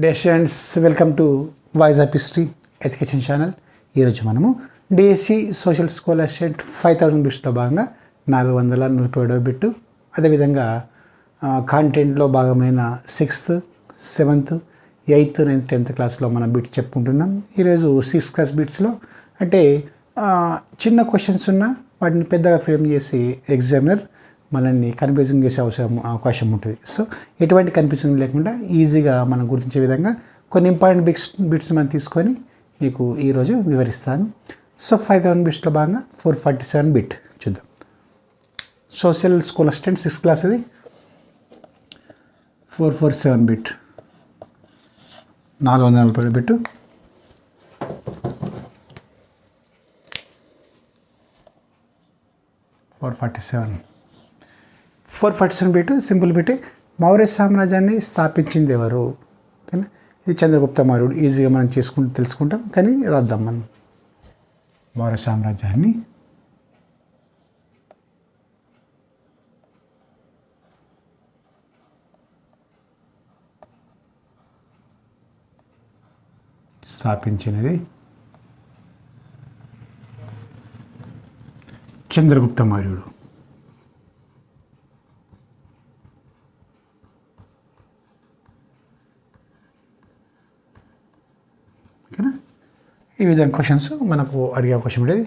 Dear students, welcome to voice of history education channel. ఈరోజు మనము DSC social school assistant 5000 బిట్స్లో భాగంగా 447వ bit, అదేవిధంగా కాంటెంట్లో భాగమైన 6th, 7th, 8th, 9th, 10th క్లాస్లో మనం బిట్స్ చెప్పుకుంటున్నాం. ఈరోజు 6th క్లాస్ బిట్స్లో అంటే చిన్న క్వశ్చన్స్ ఉన్నా వాటిని పెద్దగా ఫ్రేమ్ చేసి ఎగ్జామినర్ మనల్ని కన్ఫ్యూజింగ్ చేసే అవకాశం ఉంటుంది. సో ఎటువంటి కన్ఫ్యూజన్ లేకుండా ఈజీగా మనం గుర్తించే విధంగా కొన్ని ఇంపార్టెంట్ బిట్స్ మనం తీసుకొని మీకు ఈరోజు వివరిస్తాను. సో 5000 బిట్స్లో భాగంగా 447 బిట్ చూద్దాం. Social school assistant 6th class అది 447 bit, 447 bit. Four forty seven bit simple bit. Maurya సామ్రాజ్యాన్ని స్థాపించింది ఎవరు? ఓకేనా, ఇది చంద్రగుప్త మౌర్యుడు. ఈజీగా మనం తెలుసుకుంటాం, కానీ రాద్దాం మనం. మౌర్య సామ్రాజ్యాన్ని స్థాపించినది చంద్రగుప్త మౌర్యుడు. ఓకేనా, ఈ విధంగా క్వశ్చన్స్ మనకు అడిగే అవకాశం ఉండేది.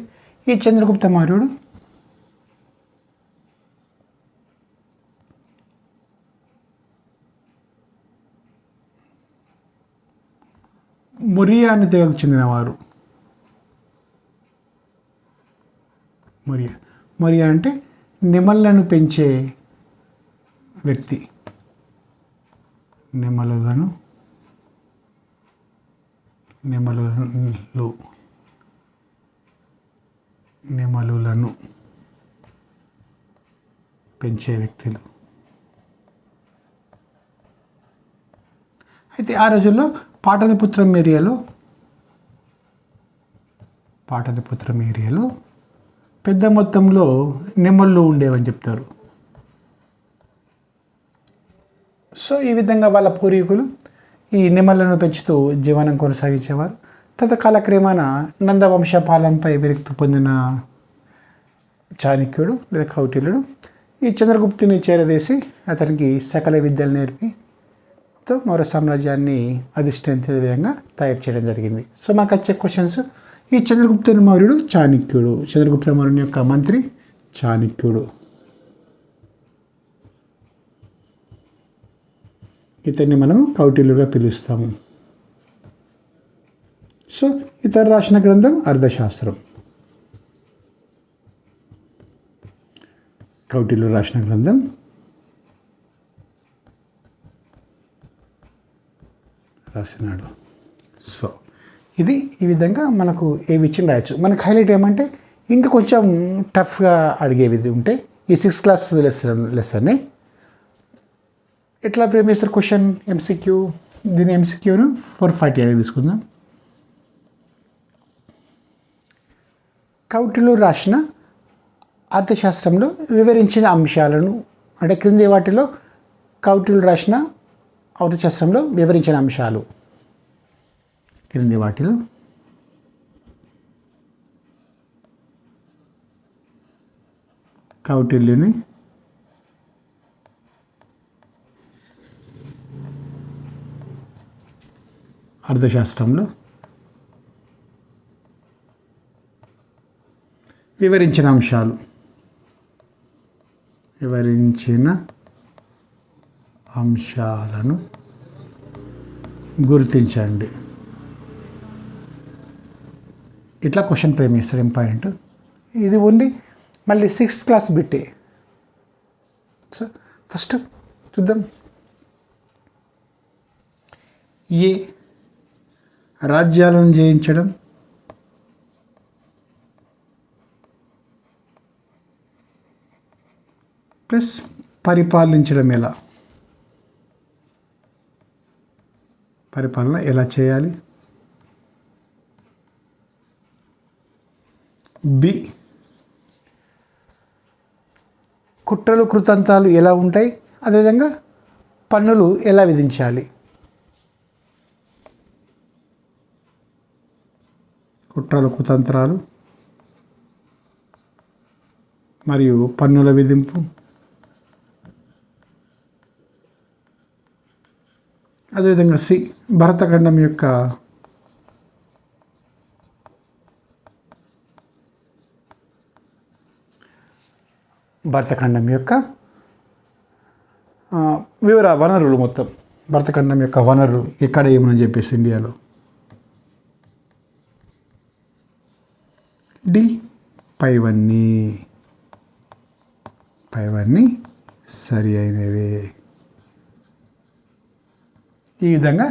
ఈ చంద్రగుప్త మౌర్యుడు మొరియా అనే తెగకు చెందినవారు. మొరియా అంటే నెమళ్ళను పెంచే వ్యక్తి. నెమలులను పెంచే వ్యక్తులు. అయితే ఆ రోజుల్లో పాటలిపుత్రం ఏరియాలో పెద్ద మొత్తంలో నెమళ్ళు ఉండేవని చెప్తారు. సో ఈ విధంగా వాళ్ళ పూర్వీకులు ఈ నెమళ్ళను పెంచుతూ జీవనం కొనసాగించేవారు. తర్వాత కాలక్రమేణా నందవంశ పాలనపై విరక్తి పొందిన చాణక్యుడు లేదా కౌటిల్యుడు ఈ చంద్రగుప్తుని చేరదీసి అతనికి సకల విద్యలు నేర్పి మౌర్య సామ్రాజ్యాన్ని అధిష్ఠించే విధంగా తయారు చేయడం జరిగింది. సో మాకు వచ్చే క్వశ్చన్స్, ఈ చంద్రగుప్త మౌర్యుడు చాణక్యుడు. చంద్రగుప్త మౌర్యుని యొక్క మంత్రి చాణక్యుడు. ఇతన్ని మనం కౌటిల్యుడుగా పిలుస్తాము. సో ఇతను రాసిన గ్రంథం అర్థశాస్త్రం. కౌటిల్యుడు రాసిన గ్రంథం రాసినాడు. సో ఇది ఈ విధంగా మనకు ఏవి ఇచ్చిన రాయొచ్చు. మనకు హైలైట్ ఏమంటే ఇంకా కొంచెం టఫ్గా అడిగేవి ఉంటే ఈ 6th క్లాస్ లెసన్ని ఎట్లా ఫ్రేమ్ చేస్తారు క్వశ్చన్ ఎంసీక్యూ. దీని ఎంసీక్యూను 440 తీసుకుందాం. కౌటిల్యుడు రాసిన అర్థశాస్త్రంలో వివరించిన అంశాలను, అంటే క్రింది వాటిలో కౌటిల్యుడు రాసిన అర్థశాస్త్రంలో వివరించిన అంశాలు. క్రింది వాటిలో కౌటిల్యుని అర్థశాస్త్రంలో వివరించిన అంశాలను గుర్తించండి. ఇట్లా క్వశ్చన్ ఫ్రేమ్ చేస్తారు. ఇంపార్టెంట్ ఇది ఓన్లీ మళ్ళీ 6th క్లాస్ బిట్టే. సో ఫస్ట్ చూద్దాం. ఏ రాజ్యాలను జయించడం, ప్లస్ పరిపాలన ఎలా చేయాలి. బి కుట్రలు కృతంతాలు ఎలా ఉంటాయి, అదేవిధంగా పన్నులు ఎలా విధించాలి. కుట్రలు కుతంత్రాలు మరియు పన్నుల విధింపు, అదేవిధంగా సి భరతఖండం యొక్క వివర వనరులు, మొత్తం భరతఖండం యొక్క వనరులు ఎక్కడ ఏమని చెప్పేసి ఇండియాలో. డి పైవన్నీ సరి అయినవే. ఈ విధంగా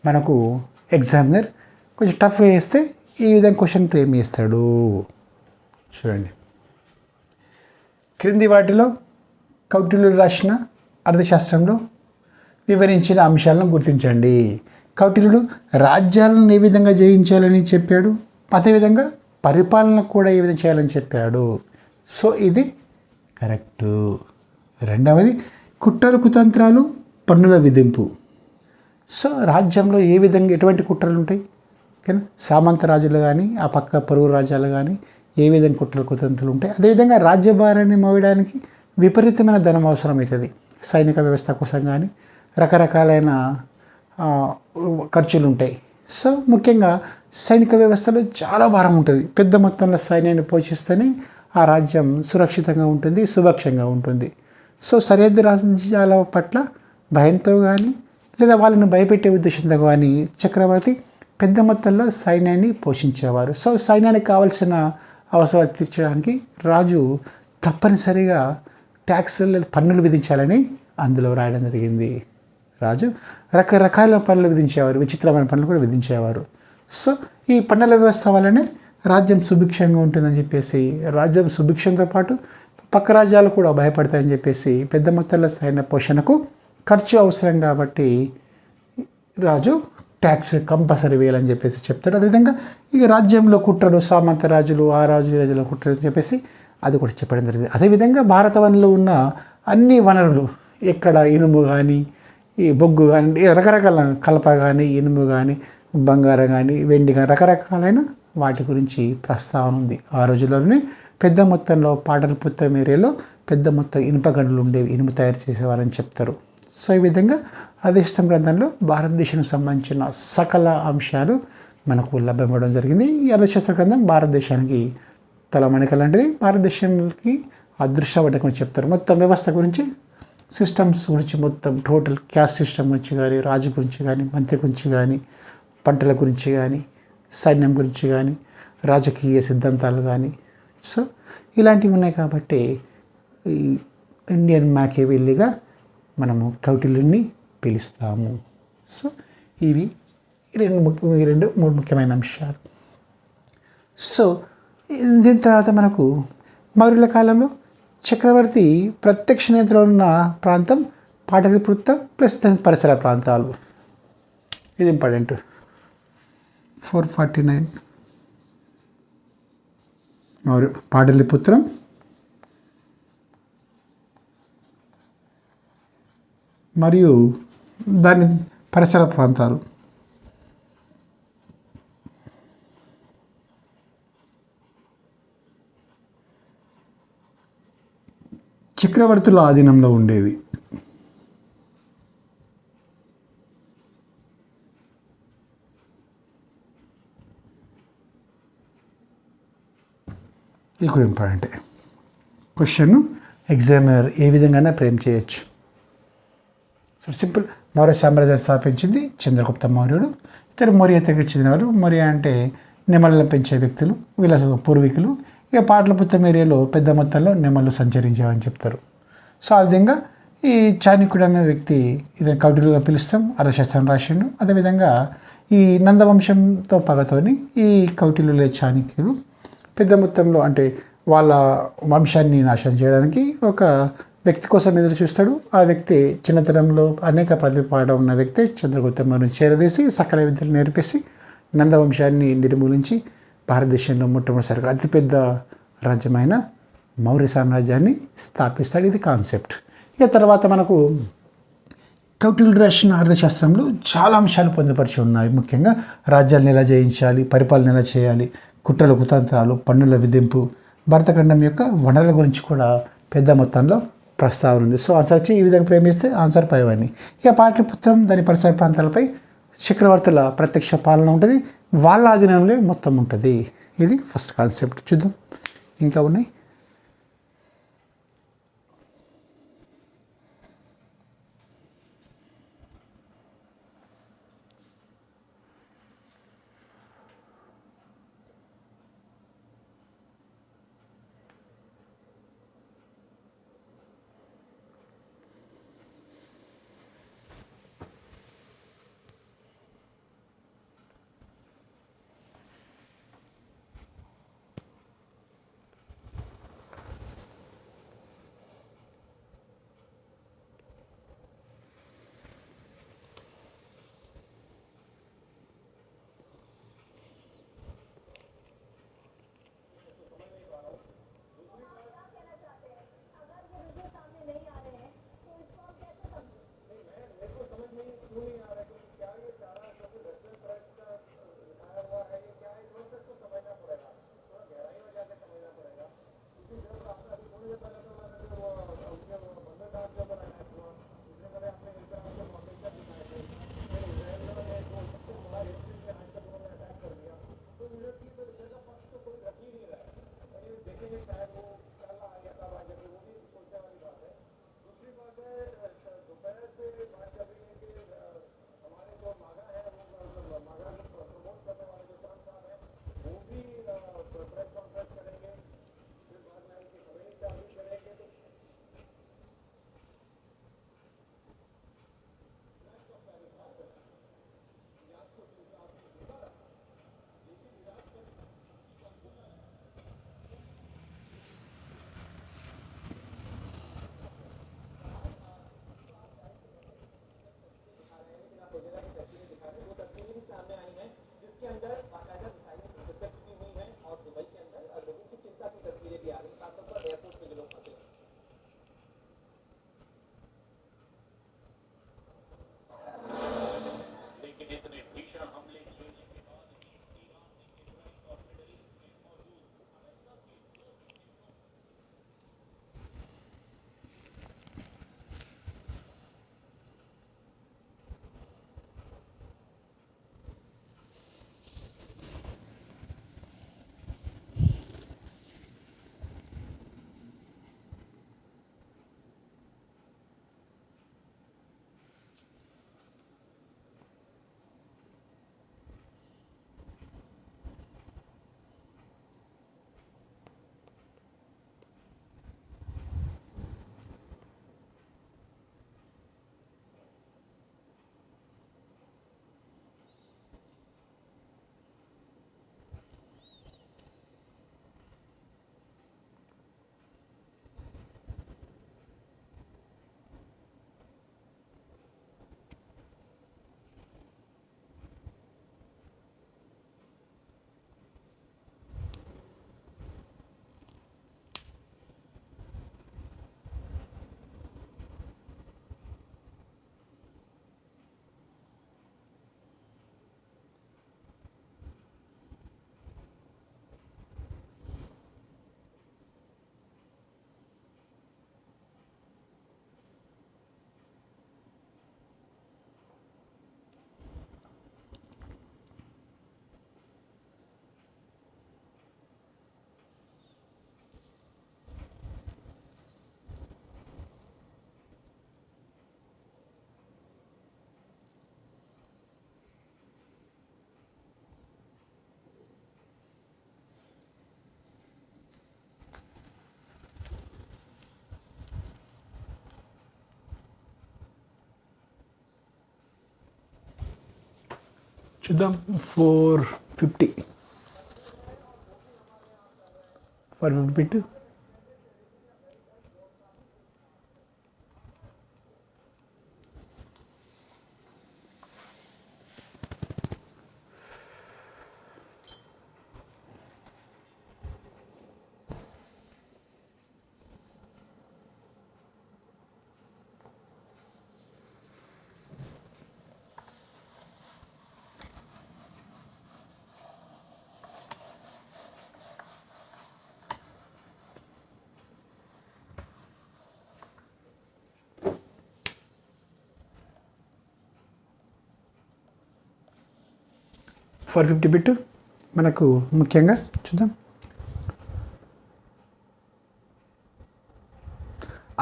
మనకు ఎగ్జామినర్ కొంచెం టఫ్ వేస్తే ఈ విధంగా క్వశ్చన్ ఫ్రేమ్ చేస్తాడు. చూడండి, క్రింది వాటిలో కౌటిల్యుడు రాసిన అర్థశాస్త్రంలో వివరించిన అంశాలను గుర్తించండి. కౌటిల్యుడు రాజ్యాలను ఏ విధంగా జయించాలని చెప్పాడు, అదేవిధంగా పరిపాలన కూడా ఏ విధంగా చేయాలని చెప్పాడు. సో ఇది కరెక్టు. రెండవది కుట్రలు కుతంత్రాలు పన్నుల విధింపు. సో రాజ్యంలో ఏ విధంగా ఎటువంటి కుట్రలు ఉంటాయి, ఓకేనా. సామంత రాజులు కానీ ఆ పక్క పొరుగు రాజ్యాలు కానీ ఏ విధంగా కుట్రలు కుతంత్రాలు ఉంటాయి. అదేవిధంగా రాజ్యభారాన్ని మోయడానికి విపరీతమైన ధనం అవసరమవుతుంది. సైనిక వ్యవస్థ కోసం కానీ రకరకాలైన ఖర్చులు ఉంటాయి. సో ముఖ్యంగా సైనిక వ్యవస్థలో చాలా భారం ఉంటుంది. పెద్ద మొత్తంలో సైన్యాన్ని పోషిస్తేనే ఆ రాజ్యం సురక్షితంగా ఉంటుంది, సుభక్షంగా ఉంటుంది. సో సరిహద్దు రాజ్యాల పట్ల భయంతో కానీ లేదా వాళ్ళని భయపెట్టే ఉద్దేశంతో కానీ చక్రవర్తి పెద్ద మొత్తంలో సైన్యాన్ని పోషించేవారు. సో సైన్యానికి కావాల్సిన అవసరాలు తీర్చడానికి రాజు తప్పనిసరిగా ట్యాక్స్ లేదా పన్నులు విధించాలని అందులో రాయడం జరిగింది. రాజు రకరకాల పన్నులు విధించేవారు, విచిత్రమైన పన్నులు కూడా విధించేవారు. సో ఈ పన్నుల వ్యవస్థ వల్లనే రాజ్యం సుభిక్షంగా ఉంటుందని చెప్పేసి, రాజ్యం సుభిక్షంతో పాటు పక్క రాజ్యాలు కూడా భయపడతాయని చెప్పేసి పెద్ద మొత్తంలో సైన్య పోషణకు ఖర్చు అవసరం కాబట్టి రాజు ట్యాక్స్ కంపల్సరీ వేయాలని చెప్పేసి చెప్తాడు. అదేవిధంగా ఈ రాజ్యంలో కుట్రలు, సామంత రాజులు, ఆ రాజు ఈ రాజుల కుట్రలు అని చెప్పేసి అది కూడా చెప్పడం జరిగింది. అదేవిధంగా భారతవనంలో ఉన్న అన్ని వనరులు, ఎక్కడ ఇనుము కానీ ఈ బొగ్గు కానీ రకరకాల కలప కానీ ఇనుము కానీ బంగారం కానీ వెండి కానీ రకరకాలైన వాటి గురించి ప్రస్తావన ఉంది. ఆ రోజుల్లోనే పెద్ద మొత్తంలో పాటలిపుత్రం ఏరియాలో పెద్ద మొత్తం ఇనుప గనులు ఉండేవి, ఇనుము తయారు చేసేవారని చెప్తారు. సో ఈ విధంగా అధిష్టం గ్రంథంలో భారతదేశానికి సంబంధించిన సకల అంశాలు మనకు లభ్యమవడం జరిగింది. ఈ అర్థశాస్త్ర గ్రంథం భారతదేశానికి తలమణిక లాంటిది, భారతదేశానికి అదృష్టవటకం చెప్తారు. మొత్తం వ్యవస్థ గురించి, సిస్టమ్స్ గురించి, మొత్తం టోటల్ క్యాస్ట్ సిస్టమ్ గురించి కానీ, రాజు గురించి కానీ, మంత్రి గురించి కానీ, పంటల గురించి కానీ, సైన్యం గురించి కానీ, రాజకీయ సిద్ధాంతాలు కానీ. సో ఇలాంటివి ఉన్నాయి కాబట్టి ఈ ఇండియన్ మ్యాకియావెల్లీగా మనము కౌటిల్యుడిని పిలుస్తాము. సో ఇవి మూడు ముఖ్యమైన అంశాలు. సో దీని తర్వాత మనకు మౌర్యుల కాలంలో చక్రవర్తి ప్రత్యక్ష నియంత్రణ ఉన్న ప్రాంతం పాటలిపుత్రం ప్లస్ దాని పరిసర ప్రాంతాలు. ఇది ఇంపార్టెంట్. 449 పాటలిపుత్రం, మరియు దాని పరిసర ప్రాంతాలు. చక్రవర్తుల ఆధీనంలో ఉండేవి. ఇది కూడా ఇంపార్టెంటే. క్వశ్చన్ ఎగ్జామినర్ ఏ విధంగా ఫ్రేమ్ చేయొచ్చు. So simple. మౌర్య సామ్రాజ్యాన్ని స్థాపించింది చంద్రగుప్త మౌర్యుడు. ఇతర మౌర్య తెగకు చెందినవారు. మౌర్య అంటే నెమళ్ళను పెంచే వ్యక్తులు, వీళ్ళ పూర్వీకులు. ఇక పాటలిపుత్రం ఏరియాలో పెద్ద మొత్తంలో నెమళ్ళు సంచరించేవని చెప్తారు. సో ఆ విధంగా ఈ చాణక్యుడు అనే వ్యక్తి, ఇతను కౌటిల్యుడుగా పిలుస్తాం, అర్థశాస్త్రం రాసిండు. అదేవిధంగా ఈ నందవంశంతో పగతోని ఈ కౌటిల్యుల చాణక్యులు పెద్ద మొత్తంలో అంటే వాళ్ళ వంశాన్ని నాశనం చేయడానికి ఒక వ్యక్తి కోసం ఎదురు చూస్తాడు. ఆ వ్యక్తి చిన్నతనంలో అనేక ప్రతిపాదన ఉన్న వ్యక్తి చంద్రగుప్త మౌర్యుని చేరదీసి సకల విద్యలు నేర్పేసి నందవంశాన్ని నిర్మూలించి భారతదేశంలో మొట్టమొదటిసారిగా అతిపెద్ద రాజ్యమైన మౌర్య సామ్రాజ్యాన్ని స్థాపిస్తాడు. ఇది కాన్సెప్ట్. ఇక తర్వాత మనకు కౌటిల్యుడు రాసిన అర్థశాస్త్రంలో చాలా అంశాలు పొందుపరిచి ఉన్నాయి. ముఖ్యంగా రాజ్యాలను ఎలా జయించాలి, పరిపాలన ఎలా చేయాలి, కుట్రలు కుతంత్రాలు, పన్నుల విధింపు, భరతఖండం యొక్క వనరుల గురించి కూడా పెద్ద మొత్తంలో ప్రస్తావన ఉంది. సో ఆన్సర్ వచ్చి ఈ విధంగా ప్రేమిస్తే ఆన్సర్ పైవన్నీ. ఇక పాఠ్యపుస్తకం దాని పరిసర ప్రాంతాలపై చక్రవర్తుల ప్రత్యక్ష పాలన ఉంటుంది, వాళ్ళ ఆధీనంలో మొత్తం ఉంటుంది. ఇది ఫస్ట్ కాన్సెప్ట్. చూద్దాం ఇంకా ఉన్నాయి. చూద్దాం. 450 బిట్. బిట్ మనకు ముఖ్యంగా చూద్దాం.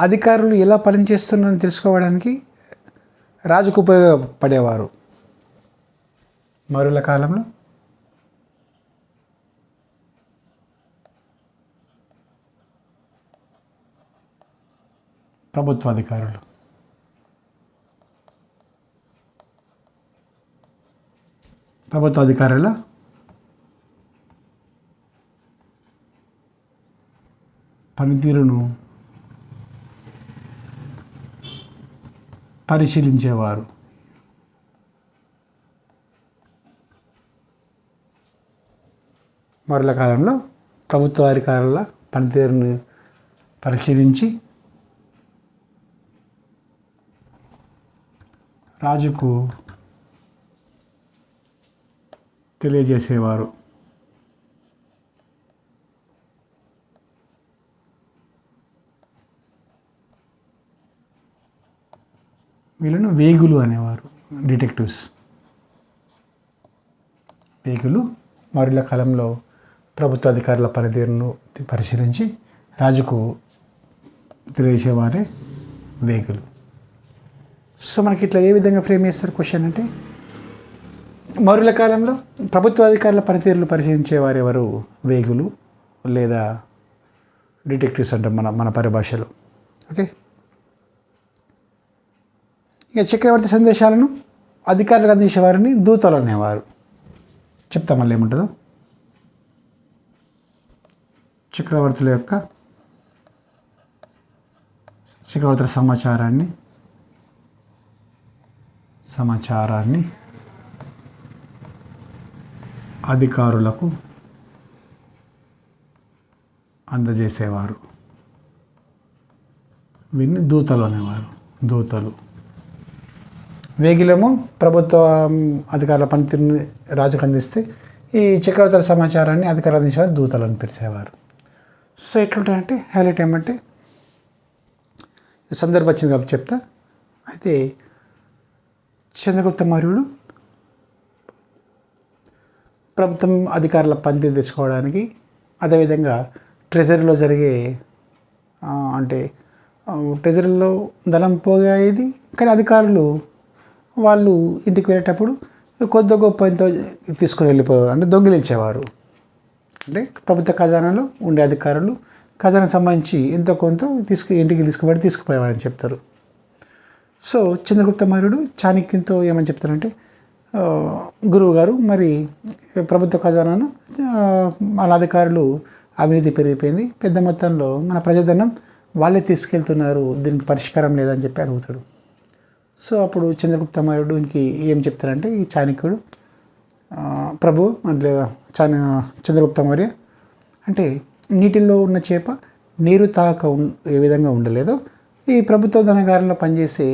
అధికారులు ఎలా పనిచేస్తున్నారని తెలుసుకోవడానికి రాజుకు ఉపయోగపడేవారు. మౌర్యుల కాలంలో ప్రభుత్వ అధికారులు. ప్రభుత్వ అధికారుల పనితీరును పరిశీలించేవారు. మరల కాలంలో ప్రభుత్వ అధికారుల పనితీరును పరిశీలించి రాజుకు తెలియజేసేవారు. వీళ్ళను వేగులు అనేవారు, డిటెక్టివ్స్. వేగులు మౌర్యుల కాలంలో ప్రభుత్వ అధికారుల పనితీరును పరిశీలించి రాజుకు తెలియజేసేవారే వేగులు. సో మనకి ఇట్లా ఏ విధంగా ఫ్రేమ్ చేస్తారు క్వశ్చన్ అంటే, మౌర్యుల కాలంలో ప్రభుత్వ అధికారుల పనితీరులు పరిశీలించేవారు ఎవరు? వేగులు లేదా డిటెక్టివ్స్ అంటాం మన పరిభాషలో. ఓకే, ఇక చక్రవర్తి సందేశాలను అధికారులకు అందించేవారిని దూతలు అనేవారు. చెప్తా మళ్ళీ ఏముంటుందో. చక్రవర్తుల సమాచారాన్ని అధికారులకు అందజేసేవారు. వీరిని దూతలు అనేవారు. దూతలు. వేగిలేమో ప్రభుత్వ అధికారుల పనితీరుని రాజుకు అందిస్తే, ఈ చక్రవర్తుల సమాచారాన్ని అధికారులు అందించేవారు దూతలు అని పిలిచేవారు. సో ఎట్లుంటాయంటే హైలైట్ ఏమంటే, సందర్భం వచ్చింది కాబట్టి చెప్తా. అయితే చంద్రగుప్త మౌర్యుడు ప్రభుత్వం అధికారుల పనితీరు తెచ్చుకోవడానికి, అదేవిధంగా ట్రెజరీలో జరిగే అంటే ట్రెజరీలో ధనం పోయేది, కానీ అధికారులు వాళ్ళు ఇంటికి వెళ్ళేటప్పుడు కొద్ది గొప్ప ఎంతో తీసుకుని వెళ్ళిపోయారు, అంటే దొంగిలించేవారు. అంటే ప్రభుత్వ ఖజానాలో ఉండే అధికారులు ఖజానాకు సంబంధించి ఎంతో కొంత ఇంటికి తీసుకుపోయేవారని చెప్తారు. సో చంద్రగుప్త మౌర్యుడు చాణక్యంతో ఏమని చెప్తారంటే, గురువు గారు మరి ప్రభుత్వ ఖజానాను వాళ్ళ అధికారులు అవినీతి పెరిగిపోయింది, పెద్ద మొత్తంలో మన ప్రజాధనం వాళ్ళే తీసుకెళ్తున్నారు, దీనికి పరిష్కారం లేదని చెప్పి అడుగుతాడు. సో అప్పుడు చంద్రగుప్త మౌర్యుడికి ఏం చెప్తారంటే, ఈ చాణక్యుడు, ప్రభు అంటే చంద్రగుప్త మౌర్య, అంటే నీటిలో ఉన్న చేప నీరు తాక ఏ విధంగా ఉండలేదో, ఈ ప్రభుత్వ ధనగారంలో పనిచేసే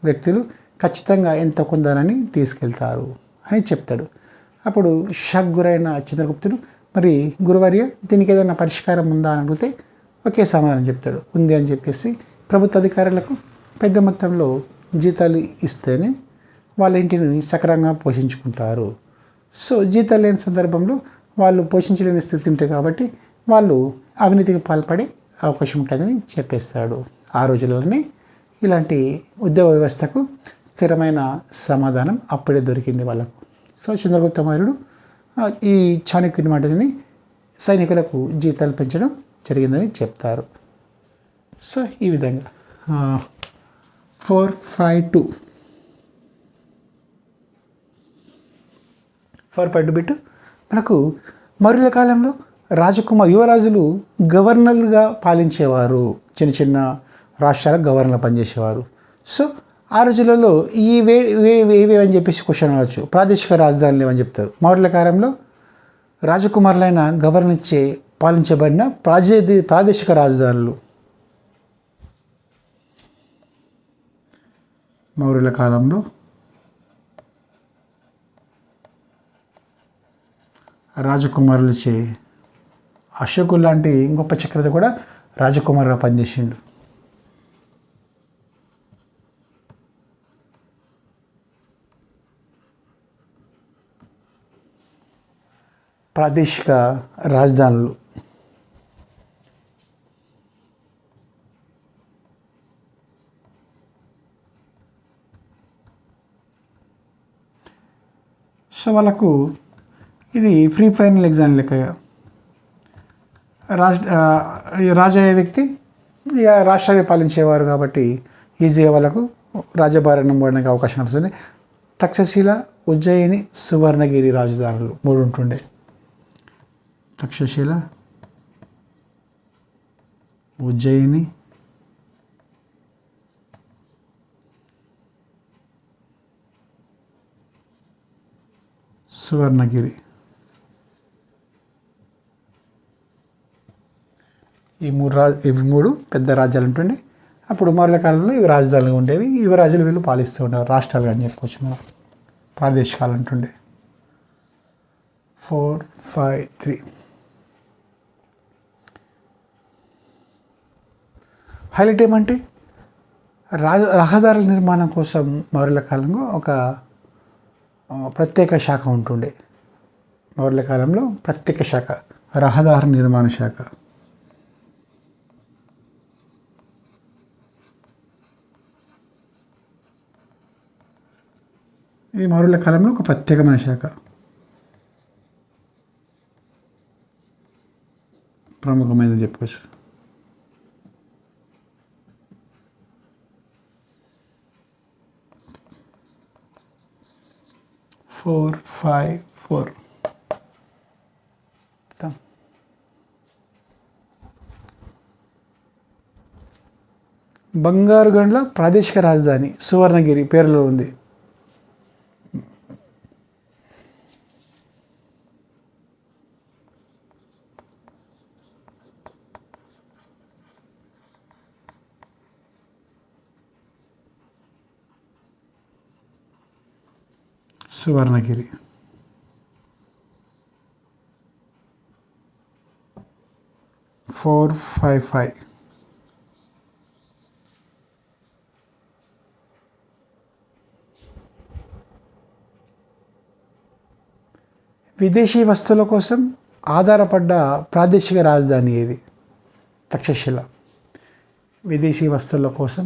వ్యక్తులు ఖచ్చితంగా ఎంత కొందరని తీసుకెళ్తారు అని చెప్తాడు. అప్పుడు షాక్ గురైన చంద్రగుప్తుడు, మరి గురువర్య దీనికి ఏదైనా పరిష్కారం ఉందా అని అడిగితే ఒకే సమాధానం చెప్తాడు, ఉంది అని చెప్పేసి. ప్రభుత్వ అధికారులకు పెద్ద మొత్తంలో జీతాలు ఇస్తేనే వాళ్ళ ఇంటిని సక్రమంగా పోషించుకుంటారు. సో జీతాలు లేని సందర్భంలో వాళ్ళు పోషించలేని స్థితి ఉంటాయి కాబట్టి వాళ్ళు అవినీతికి పాల్పడే అవకాశం ఉంటుందని చెప్పేస్తాడు. ఆ రోజుల్లోనే ఇలాంటి ఉద్యోగ వ్యవస్థకు స్థిరమైన సమాధానం అప్పుడే దొరికింది వాళ్ళకు. సో చంద్రగుప్త మౌర్యుడు ఈ చాణక్యుని మాటని సైనికులకు జీతాలు పెంచడం జరిగిందని చెప్తారు. సో ఈ విధంగా 452 బిట్ మనకు మౌర్యుల కాలంలో యువరాజులు గవర్నర్గా పాలించేవారు, చిన్న చిన్న రాష్ట్రాలకు గవర్నర్ పనిచేసేవారు. సో ఆ రోజులలో ఇవి అని చెప్పేసి క్వశ్చన్ అవ్వచ్చు, ప్రాదేశిక రాజధానులు ఏమని చెప్తారు. మౌర్యుల కాలంలో రాజకుమారులైన గవర్నర్చే పాలించబడిన ప్రాదేశిక రాజధానులు. మౌర్యుల కాలంలో రాజకుమారులచే, అశోకుడు లాంటి గొప్ప చక్రవర్తి కూడా రాజకుమారుగా పనిచేసిండు. ప్రాదేశిక రాజధానులు. సో వాళ్ళకు ఇది ఫ్రీ ఫైనల్ ఎగ్జామ్ లెక్క. రాజు అయ్యే వ్యక్తి ఇక రాష్ట్రాన్ని పాలించేవారు కాబట్టి ఈజీగా వాళ్ళకు రాజ్యభారం పోవడానికి అవకాశం వస్తుంది. తక్షశిల, ఉజ్జయిని, సువర్ణగిరి రాజధానులు 3 ఉంటుండే. తక్షశిల, ఉజ్జయిని, సువర్ణగిరి. ఇవి మూడు పెద్ద రాజ్యాలు ఉంటుండే. అప్పుడు మరల కాలంలో ఇవి రాజధానులు ఉండేవి. ఇవి రాజులు వీళ్ళు పాలిస్తూ ఉండేవారు. రాష్ట్రాలు అని చెప్పుకోవచ్చు మనం. ప్రాదేశికాలు అంటుండే. 4, 5, 3. హైలైట్ ఏమంటే రహదారుల నిర్మాణం కోసం మౌర్యుల కాలంలో ఒక ప్రత్యేక శాఖ ఉంటుండే. మౌర్యుల కాలంలో ప్రత్యేక శాఖ రహదారి నిర్మాణ శాఖ. ఇది మౌర్యుల కాలంలో ఒక ప్రత్యేకమైన శాఖ, ప్రముఖమైనది చెప్పవచ్చు. ఫోర్, 5, 4. బంగారుగండ్ల ప్రాదేశిక రాజధాని సువర్ణగిరి పేరులో ఉంది. సువర్ణగిరి. ఫోర్, 5, 5. విదేశీ వస్తువుల కోసం ఆధారపడ్డ ప్రాదేశిక రాజధాని ఏది? తక్షశిల. విదేశీ వస్తువుల కోసం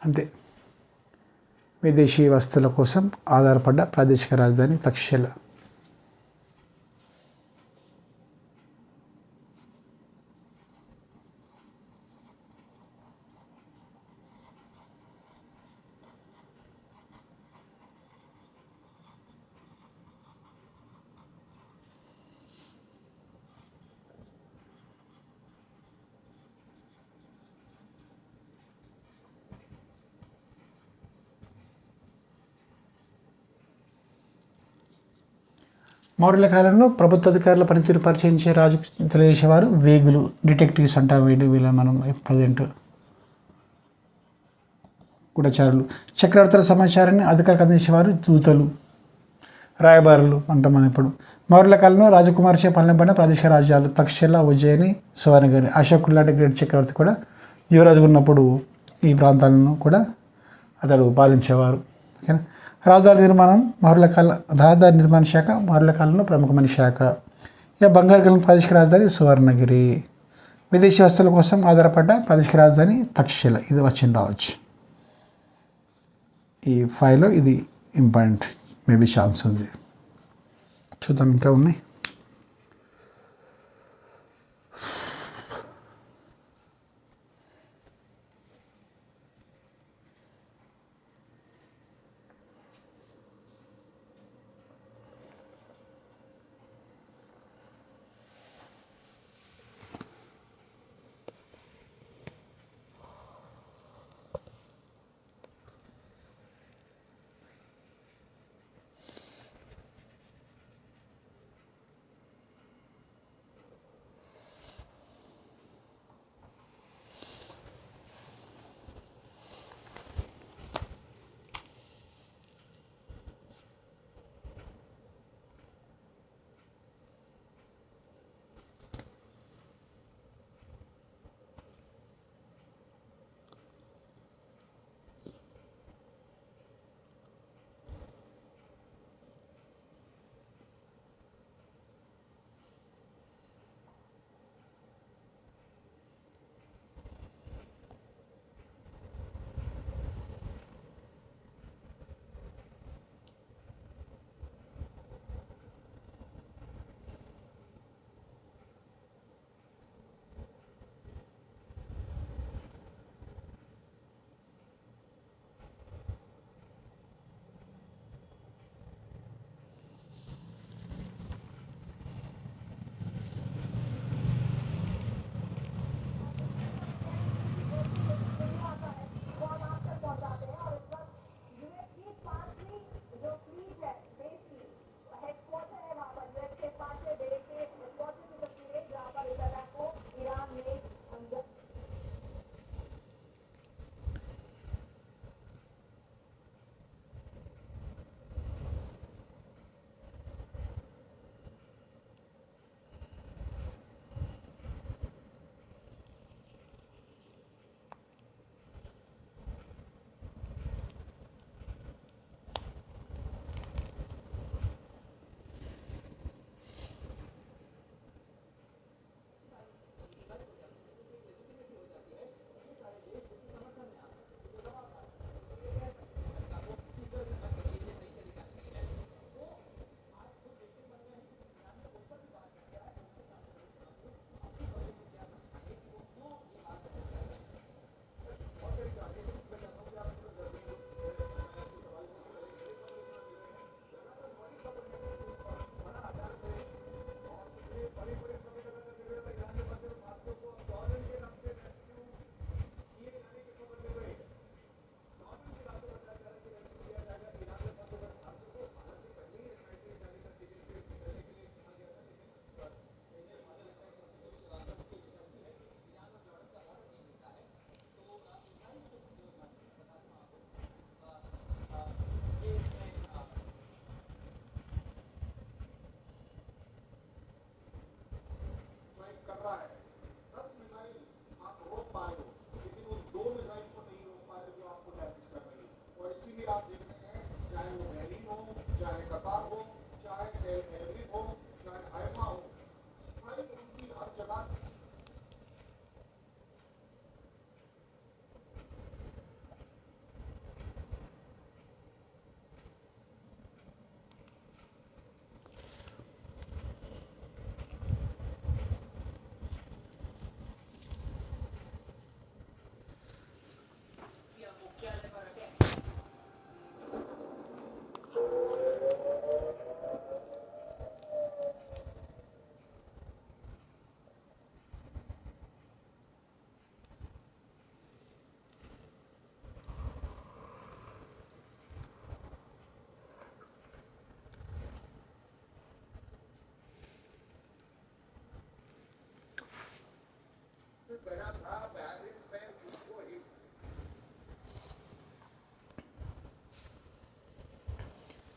అంతే, విదేశీ వస్తువుల కోసం ఆధారపడ్డ ప్రాదేశిక రాజధాని తక్షశిల. మౌర్యుల కాలంలో ప్రభుత్వ అధికారుల పనితీరు పరిచయించే రాజు తెలియజేసేవారు వేగులు, డిటెక్టివ్స్ అంటాం. వీళ్ళని మనం ప్రజెంట్ గూఢచారులు. చక్రవర్తుల సమాచారాన్ని అధికారులకు అందించేవారు దూతలు, రాయబారులు అంటాం మనం ఇప్పుడు. మౌర్యుల కాలంలో రాజకుమారిచే పాలనబడిన ప్రాదేశిక రాజ్యాలు తక్షశిల, ఉజ్జయిని, సువర్ణగిరి. అశోకుడు లాంటి గ్రేట్ చక్రవర్తి కూడా యువరాజు ఉన్నప్పుడు ఈ ప్రాంతాలను కూడా అతడు పాలించేవారు. ఓకేనా. రహదారి నిర్మాణం రహదారి నిర్మాణ శాఖ మౌర్యుల కాలంలో ప్రముఖమైన శాఖ. ఇక బంగారుగండ్ల ప్రాదేశిక రాజధాని సువర్ణగిరి. విదేశీ వస్తువుల కోసం ఆధారపడ్డ ప్రాదేశిక రాజధాని తక్షశిల. ఇది వచ్చింది రావచ్చు. ఈ 5లో ఇది ఇంపార్టెంట్, మేబీ ఛాన్స్ ఉంది. చూద్దాం ఇంకా ఉన్నాయి.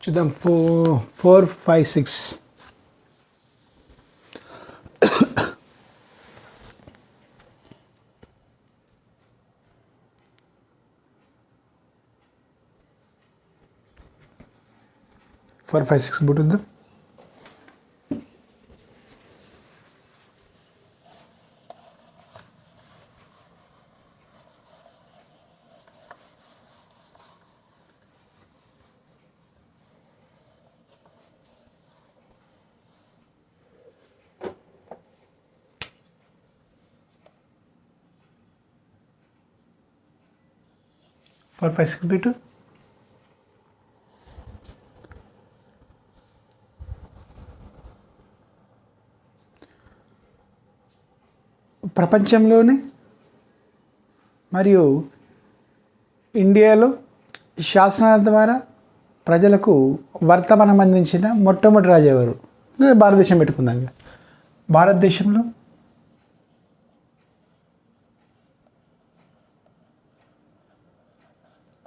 చూద్దాం. 4, 5, 6. 4, 5, 6 బుట్టుద్దాం. ఫోర్ ఫైవ్ సిక్స్ బిట్ ప్రపంచంలోనే మరియు ఇండియాలో శాసనాల ద్వారా ప్రజలకు వర్తమానం అందించిన మొట్టమొదటి రాజు ఎవరు? భారతదేశం పెట్టుకుందాం. భారతదేశంలో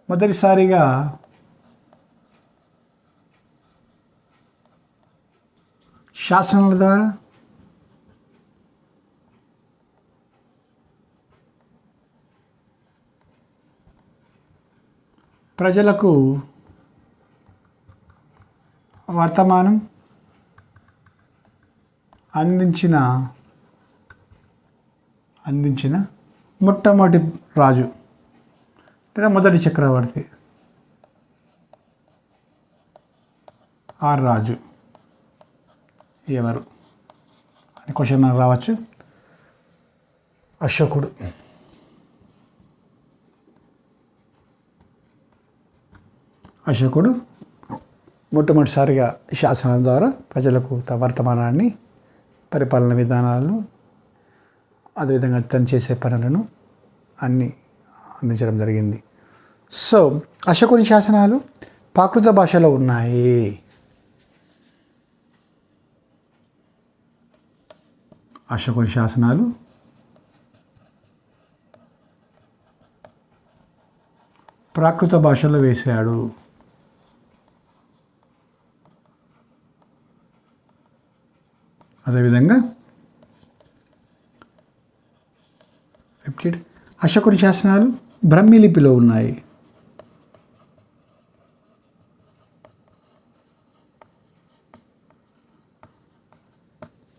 మొదటిసారిగా శాసనాల ద్వారా ప్రజలకు వర్తమానం అందించిన మొట్టమొదటి రాజు లేదా మొదటి చక్రవర్తి రాజు ఎవరు అని క్వశ్చన్ మనకు రావచ్చు. అశోకుడు. అశోకుడు మొట్టమొదటిసారిగా శాసనాల ద్వారా ప్రజలకు తమ వర్తమానాన్ని, పరిపాలన విధానాలను, అదేవిధంగా తను చేసే పనులను అన్నీ అందించడం జరిగింది. సో అశోకుని శాసనాలు ప్రాకృత భాషలో ఉన్నాయి. అశోకుని శాసనాలు ప్రాకృత భాషలో వేశాడు. అదేవిధంగా అశోకుని శాసనాలు బ్రహ్మీ లిపిలో ఉన్నాయి.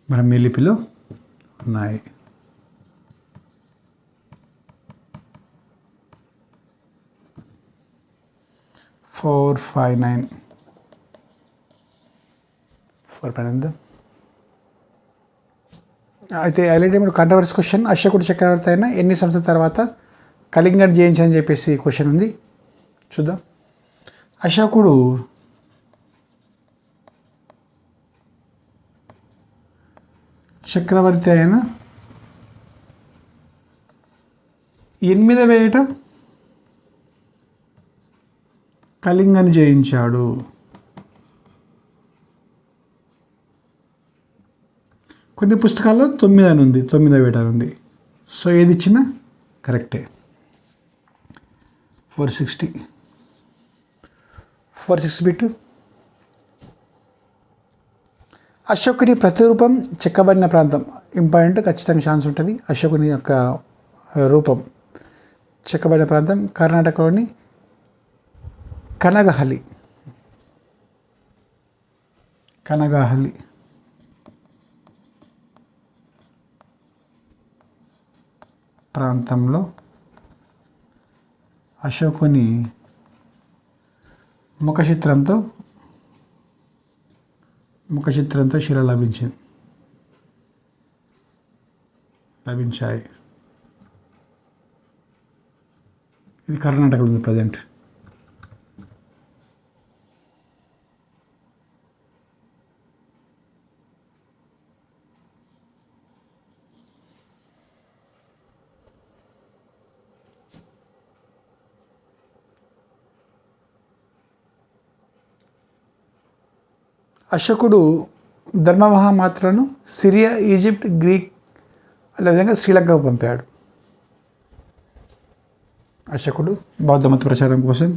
బ్రహ్మీ లిపిలో ఉన్నాయి. ఫోర్ ఫైవ్ నైన్ అయితే ఆల్రెడీ మీరు కంట్రవర్సీ క్వశ్చన్. అశోకుడు చక్రవర్తి అయినా ఎన్ని సంవత్సరాల తర్వాత కళింగని జయించని చెప్పేసి క్వశ్చన్ ఉంది. చూద్దాం. అశోకుడు చక్రవర్తి అయిన 8వ ఏట కళింగని జయించాడు. కొన్ని పుస్తకాల్లో 9 అని ఉంది, 9వ ఏట అని ఉంది. సో ఏది ఇచ్చినా కరెక్టే. 460 బిట్. అశోకుని ప్రతిరూపం చెక్కబడిన ప్రాంతం ఇంపార్టెంట్, ఖచ్చితంగా ఛాన్స్ ఉంటుంది. అశోకుని యొక్క రూపం చెక్కబడిన ప్రాంతం కర్ణాటకలోని కనగహలి. కనగాహలి ప్రాంతంలో అశోకుని ముఖచిత్రంతో శిల లభించాయి. ఇది కర్ణాటకలో ఉంది ప్రజెంట్. అశోకుడు ధర్మమహామాత్రలను సిరియా, ఈజిప్ట్, గ్రీక్ అదేవిధంగా శ్రీలంకకు పంపాడు. అశోకుడు బౌద్ధమత ప్రచారం కోసం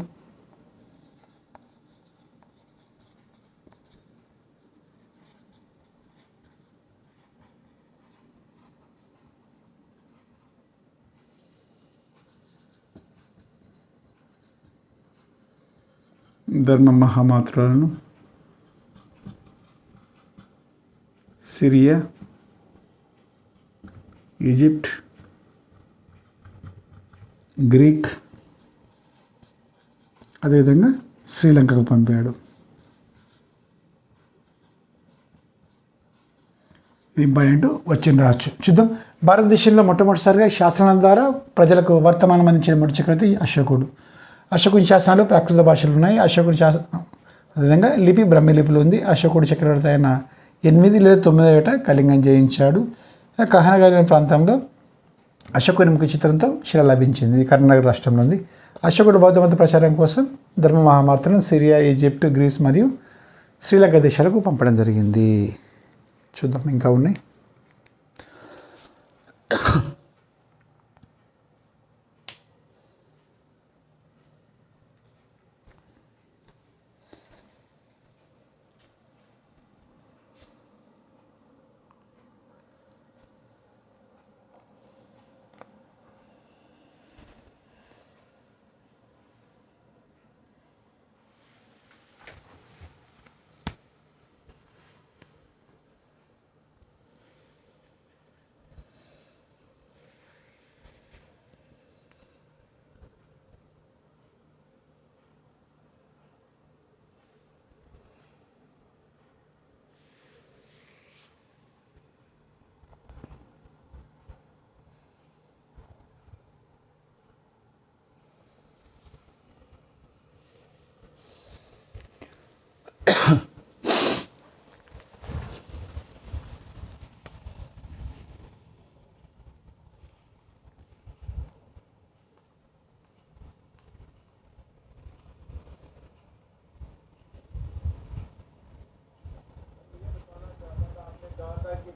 ధర్మమహామాత్రలను సిరియా, ఈజిప్ట్, గ్రీక్ అదేవిధంగా శ్రీలంకకు పంపాడు. ఇది ఇంపార్టెంట్, వచ్చిన రావచ్చు. చూద్దాం. భారతదేశంలో మొట్టమొదటిసారిగా శాసనాల ద్వారా ప్రజలకు వర్తమానం అందించిన మొదటి చక్రవర్తి అశోకుడు. అశోకుని శాసనాలు ప్రాకృత భాషలు ఉన్నాయి. అశోకుని అదేవిధంగా లిపి బ్రహ్మి లిపిలో ఉంది. అశోకుడు చక్రవర్తి అయిన 8 లేదా 9వ ఏట కళింగం జయించాడు. కహనగర్ ప్రాంతంలో అశోకుని ముఖ చిత్రంతో శిల లభించింది. ఇది కర్ణాటక రాష్ట్రంలో ఉంది. అశోకుడు బౌద్ధమత ప్రచారం కోసం ధర్మ మహామాత్రను సిరియా, ఈజిప్ట్, గ్రీస్ మరియు శ్రీలంక దేశాలకు పంపడం జరిగింది. చూద్దాం, ఇంకా ఉన్నాయి.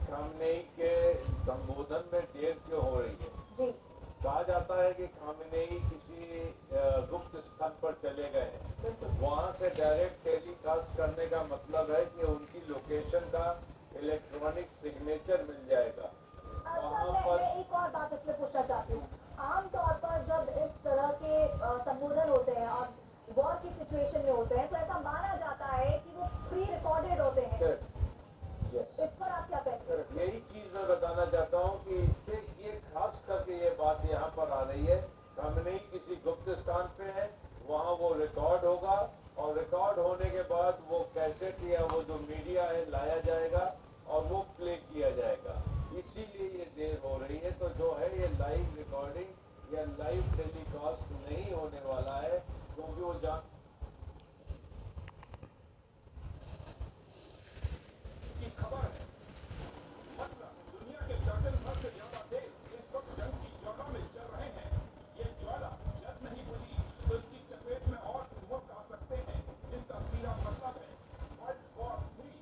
खामनेई के संबोधन में देर क्यों हो रही है? जी। कहा जाता है कि खामनेई किसी गुप्त स्थान पर चले गए हैं, वहाँ से डायरेक्ट टेलीकास्ट करने का मतलब है कि उनकी लोकेशन का इलेक्ट्रॉनिक सिग्नेचर मिल जाएगा। वहाँ पर एक और बात इसमें पूछना चाहती हूँ। आमतौर पर जब इस तरह के संबोधन होते हैं और वॉर की सिचुएशन में होते हैं तो ऐसा माना जाता है कि वो प्री रिकॉर्डेड होते हैं। इस पर आप क्या कहेंगे? यही चीज मैं बताना चाहता हूँ कि इससे ये खास करके ये बात यहाँ पर आ रही है। खामनेई किसी गुप्त स्थान पे है, वहाँ वो रिकॉर्ड होगा और रिकॉर्ड होने के बाद वो कैसेट या वो जो मीडिया है लाया जाएगा और वो प्ले किया जाएगा। इसीलिए ये देर हो रही है। तो जो है ये लाइव रिकॉर्डिंग या लाइव टेलीकास्ट नहीं होने वाला है, क्योंकि वो खबर है। मतलब दुनिया के दर्जन भर से ज्यादा देश इस वक्त जंग की ज्वाला में चल रहे हैं। ये ज्वाला जब नहीं बुझी तो इसकी चपेट में और वक्त आ सकते हैं, जिसका सीधा मतलब है वर्ल्ड वॉर 3।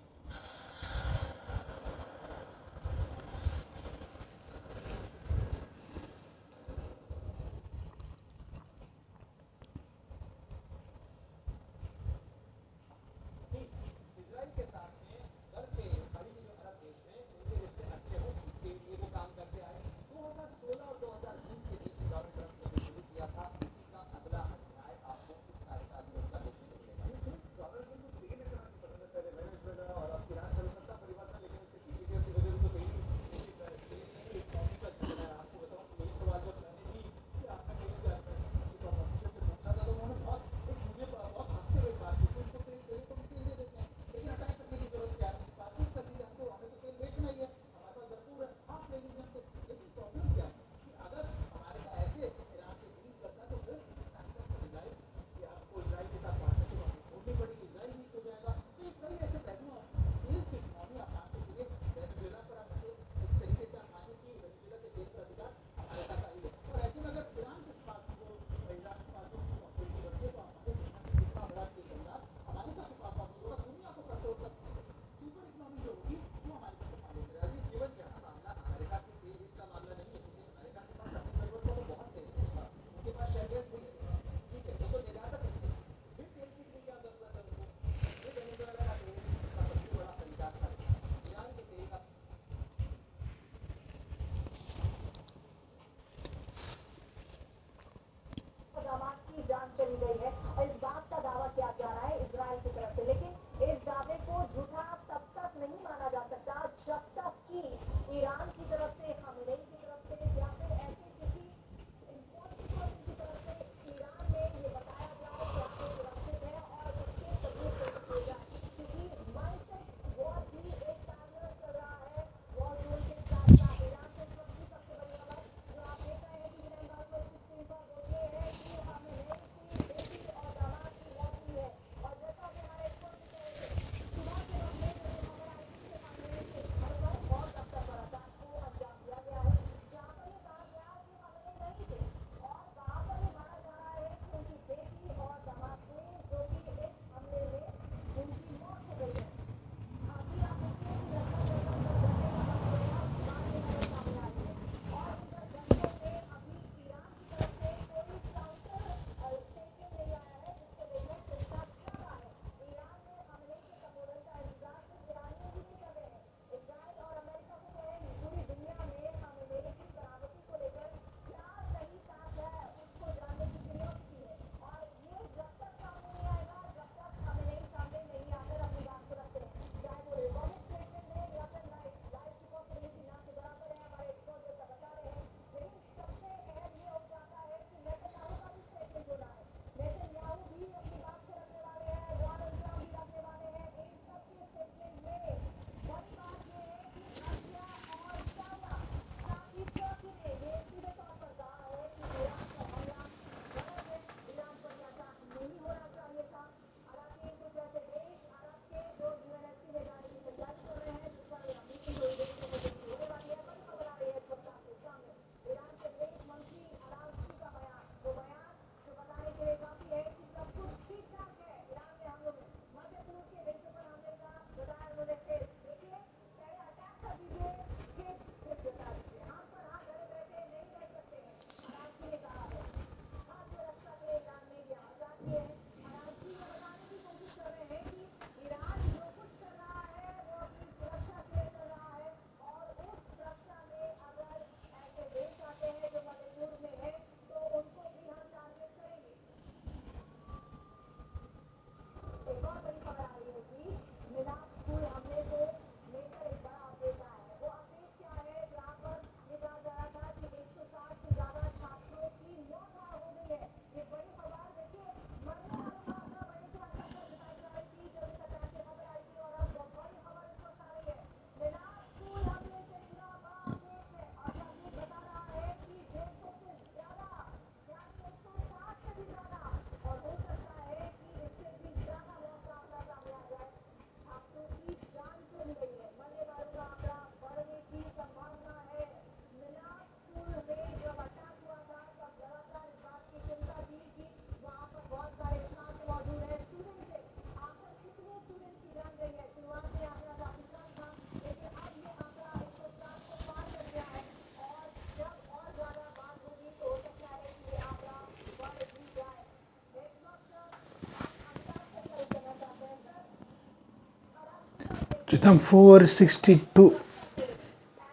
చూద్దాం 462.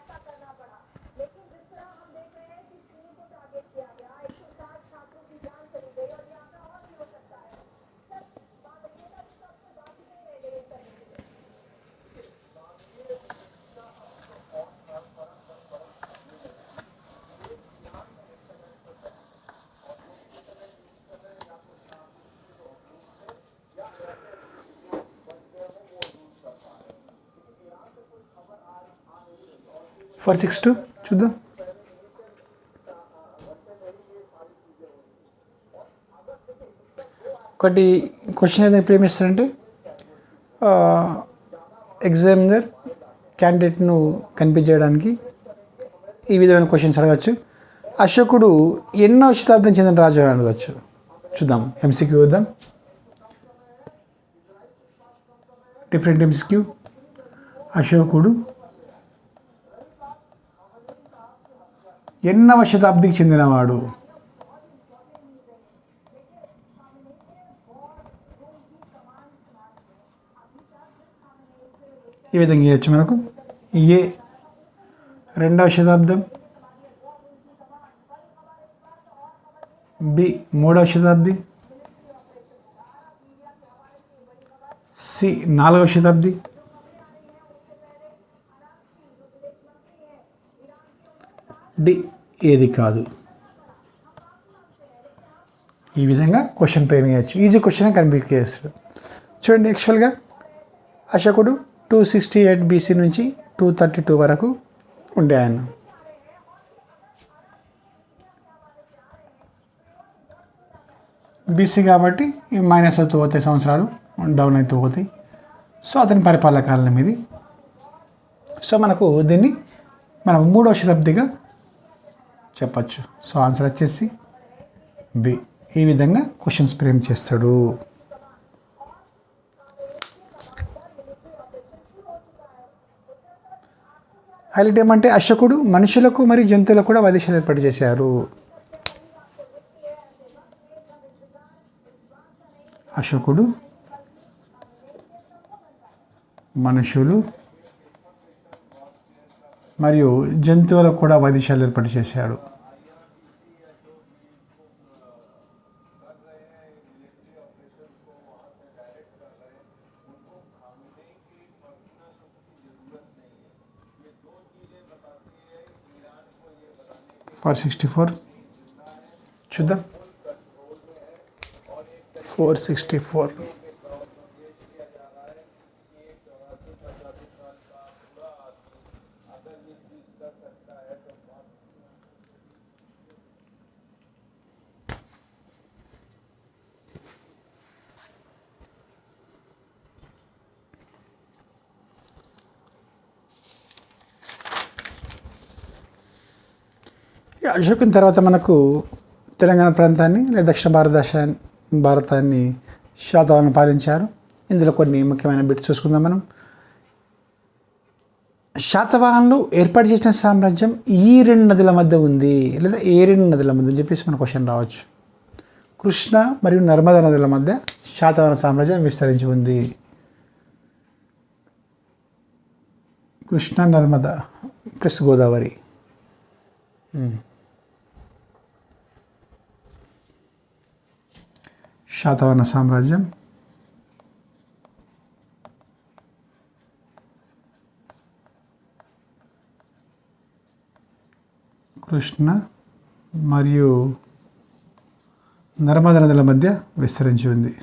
ऐसा करना पड़ा। लेकिन जिस तरह हम देख रहे हैं कि स्कूल को टारगेट किया गया, 160 छात्रों की जान चली गई और यहाँ पे और भी हो सकता है। सर, बात रखिएगा कि सबसे बात ही नहीं रह गई करने के लिए। ఫోర్ సిక్స్ టూ చూద్దాం. ఒకటి క్వశ్చన్ ఏదైనా ఇప్పుడు ఏమి ఇస్తారంటే ఎగ్జామినర్ క్యాండిడేట్ను కనిపించడానికి ఈ విధమైన క్వశ్చన్స్ అడగచ్చు. అశోకుడు ఎన్నో శతాబ్దం చెందిన రాజు అని అడగచ్చు. చూద్దాం ఎంసీక్యూ చూద్దాం. Different MCQ. అశోకుడు ఎన్నవ శతాబ్దికి చెందినవాడు? ఈ విధంగా ఇవ్వచ్చు మనకు. ఏ 2వ శతాబ్దం, బి 3వ శతాబ్ది, సి 4వ శతాబ్ది, డి ఏది కాదు. ఈ విధంగా క్వశ్చన్ ఫ్రేమ్ చేయొచ్చు. ఈజీ క్వశ్చన్ కనిపించేస్తాడు. చూడండి, యాక్చువల్గా అశోకుడు 268 బీసీ నుంచి 232 వరకు ఉండే ఆయన. బీసీ కాబట్టి మైనస్ అవుతూ పోతాయి, సంవత్సరాలు డౌన్ అవుతూ పోతాయి. సో అతని పరిపాలన కాలం ఇది. సో మనకు దీన్ని మనం 3వ శతాబ్దిగా చెప్పచ్చు. సో ఆన్సర్ వచ్చేసి బి. ఈ విధంగా క్వశ్చన్స్ ఫ్రేమ్ చేస్తాడు. హైలైట్ ఏమంటే అశోకుడు మనుషులకు మరియు జంతువులకు కూడా వధించలు ఏర్పాటు చేశారు. అశోకుడు మనుషులు మరియు జంతువులకు కూడా వధించలు ఏర్పాటు చేశాడు. ఫోర్ 64 చూద్దాం. 464 అశోకుని తర్వాత మనకు తెలంగాణ ప్రాంతాన్ని లేదా దక్షిణ భారతాన్ని శాతవాహనులు పాలించారు. ఇందులో కొన్ని ముఖ్యమైన బిట్స్ చూసుకుందాం మనం. శాతవాహనులు ఏర్పాటు చేసిన సామ్రాజ్యం ఈ 2 నదుల మధ్య ఉంది, లేదా ఏ 2 నదుల మధ్య అని చెప్పేసి మన క్వశ్చన్ రావచ్చు. కృష్ణ మరియు నర్మదా నదుల మధ్య శాతవాహన సామ్రాజ్యం విస్తరించి ఉంది. కృష్ణ, నర్మదా ప్లస్ గోదావరి. శాతవాహన సామ్రాజ్యం కృష్ణ మరియు నర్మదా నదుల మధ్య విస్తరించి ఉంది.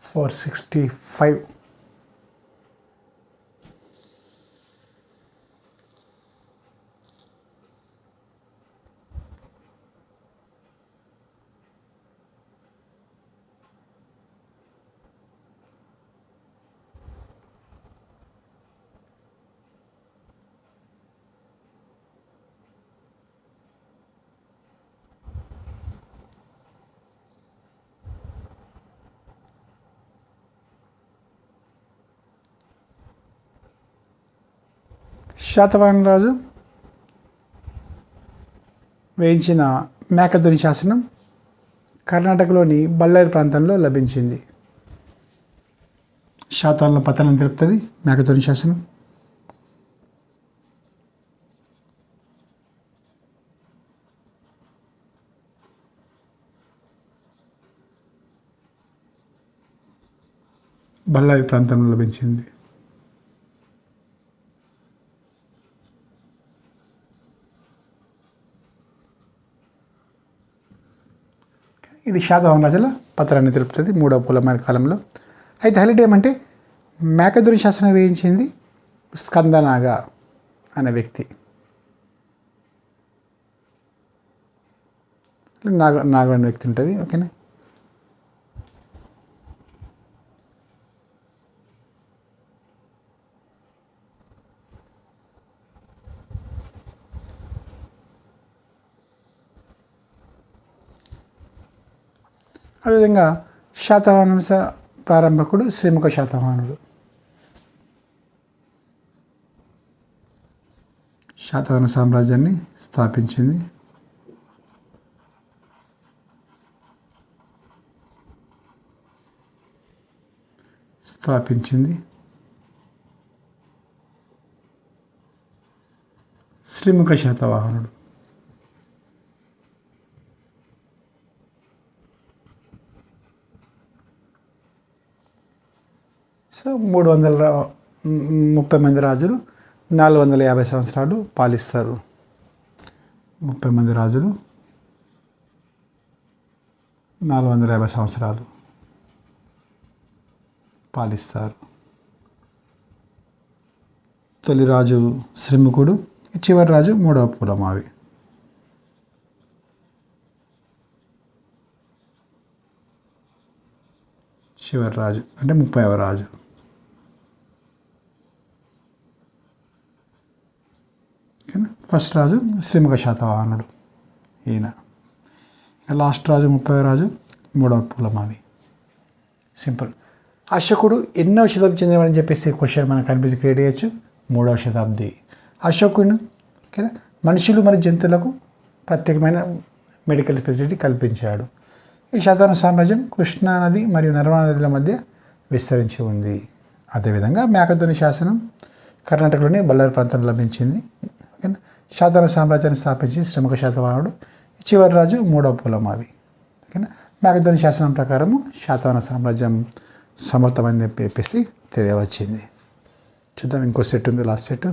ఫోర్ 65 4 శాతవాహన రాజు వేయించిన మేకధుని శాసనం కర్ణాటకలోని బళ్ళారి ప్రాంతంలో లభించింది. శాతవాహనుల పతనం తెలుపుతుంది మేకధుని శాసనం. బళ్ళారి ప్రాంతంలో లభించింది. ఇది శాతవాహన రాజుల పత్రాన్ని తెలుపుతుంది 3వ పులమారి కాలంలో. అయితే హైలైట్ ఏమంటే మేకధుని శాసనం వేయించింది స్కందనాగ అనే వ్యక్తి. నాగ అనే వ్యక్తి ఉంటుంది. ఓకేనా. అదేవిధంగా శాతవాహన వంశ ప్రారంభకుడు శ్రీముఖ శాతవాహనుడు. శాతవాహన సామ్రాజ్యాన్ని స్థాపించింది. శ్రీముఖ శాతవాహనుడు. సో 330 మంది రాజులు 450 సంవత్సరాలు పాలిస్తారు. 30 మంది రాజులు 450 సంవత్సరాలు పాలిస్తారు. తొలి రాజు శ్రీముఖుడు, చివరి రాజు 3వ పులమావి. చివరి రాజు అంటే 30వ రాజు. ఫస్ట్ రాజు శ్రీముఖ శాతవాహనుడు ఈయన. లాస్ట్ రాజు 30వ రాజు 3వ పులమావి. సింపుల్. అశోకుడు ఎన్నో శతాబ్ది చెందినవాడని చెప్పేసి క్వశ్చన్ మనకు కనిపించి క్రియేట్ చేయొచ్చు. 3వ శతాబ్ది. అశోకుడు ఓకేనా మనుషులు మరియు జంతువులకు ప్రత్యేకమైన మెడికల్ ఫెసిలిటీ కల్పించాడు. ఈ శాతవాహన సామ్రాజ్యం కృష్ణా నది మరియు నర్మదా నదుల మధ్య విస్తరించి ఉంది. అదేవిధంగా మేకధుని శాసనం కర్ణాటకలోని బళ్ళారి ప్రాంతంలో లభించింది. ఓకేనా. శాతవాహన సామ్రాజ్యాన్ని స్థాపించి శ్రీముఖ శాతవాహనుడు, చివరి రాజు 3వ పులమావి. ఓకేనా. మేకధుని శాసనం ప్రకారము శాతవాహన సామ్రాజ్యం సమర్థమని చెప్పేసి తెలియవచ్చింది. చూద్దాం ఇంకో సెట్ ఉంది, లాస్ట్ సెట్.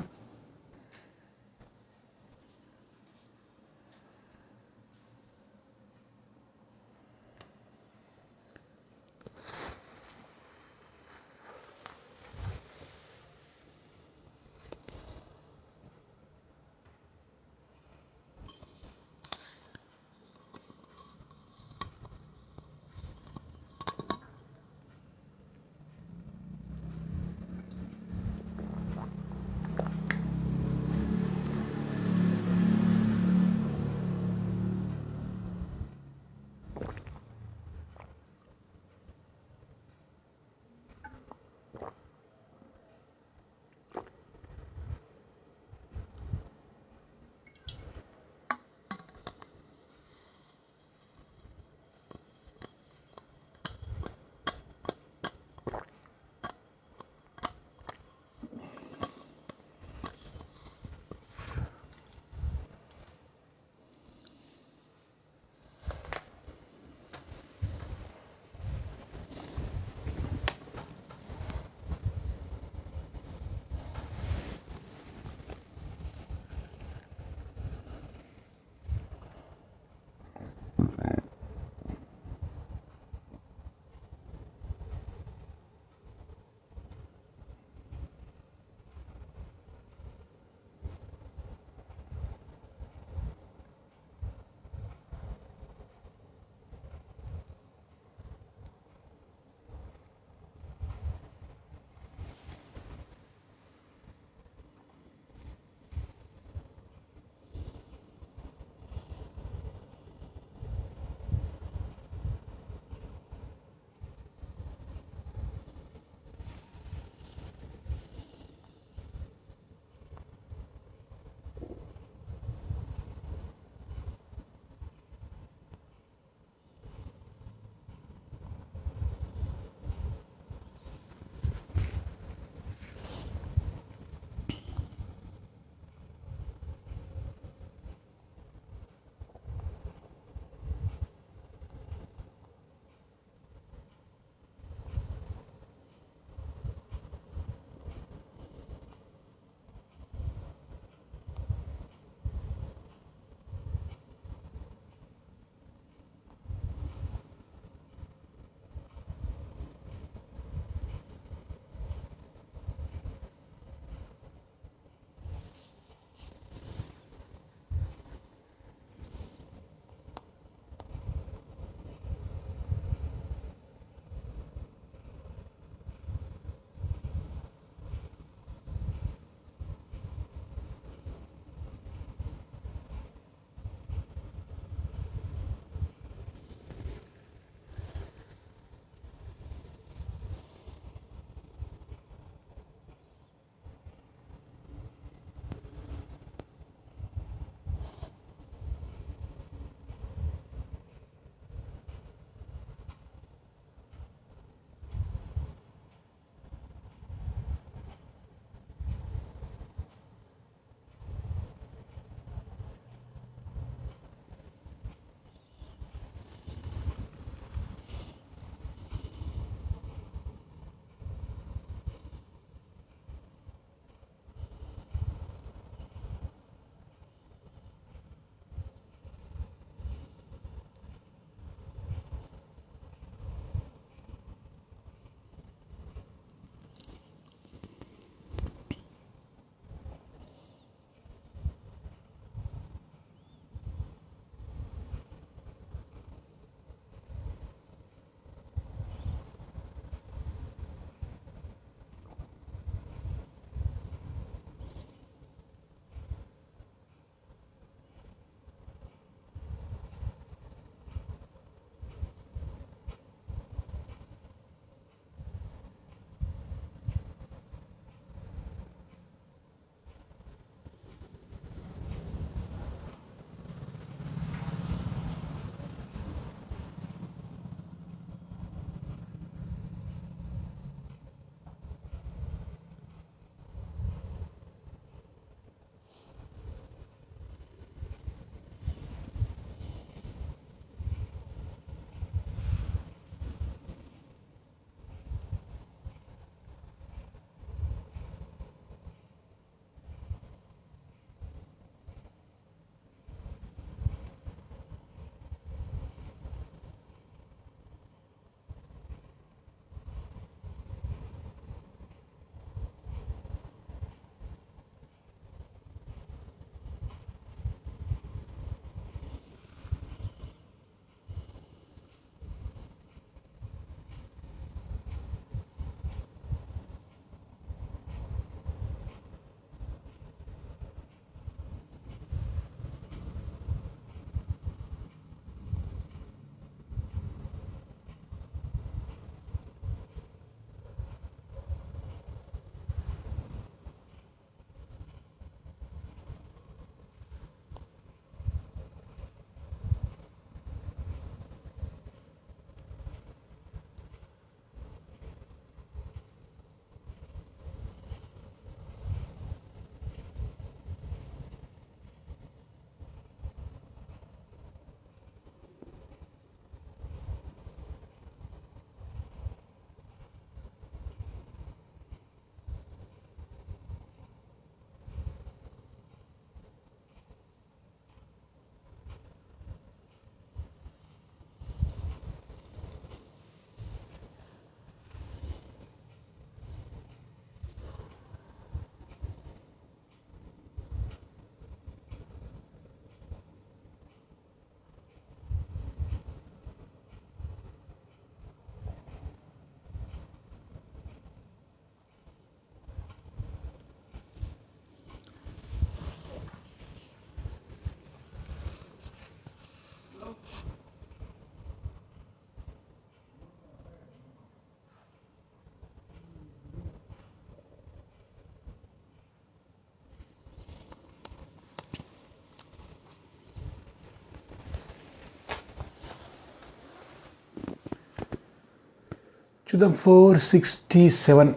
చూద్దాం. 467.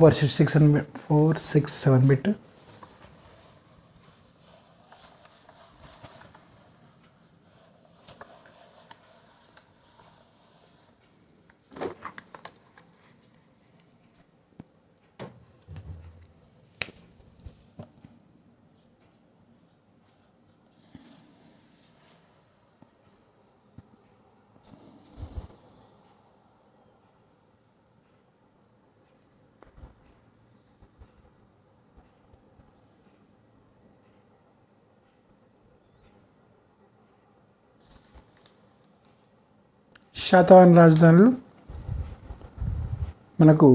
Versus 467 bit. శాతవాహన రాజధానులు మనకు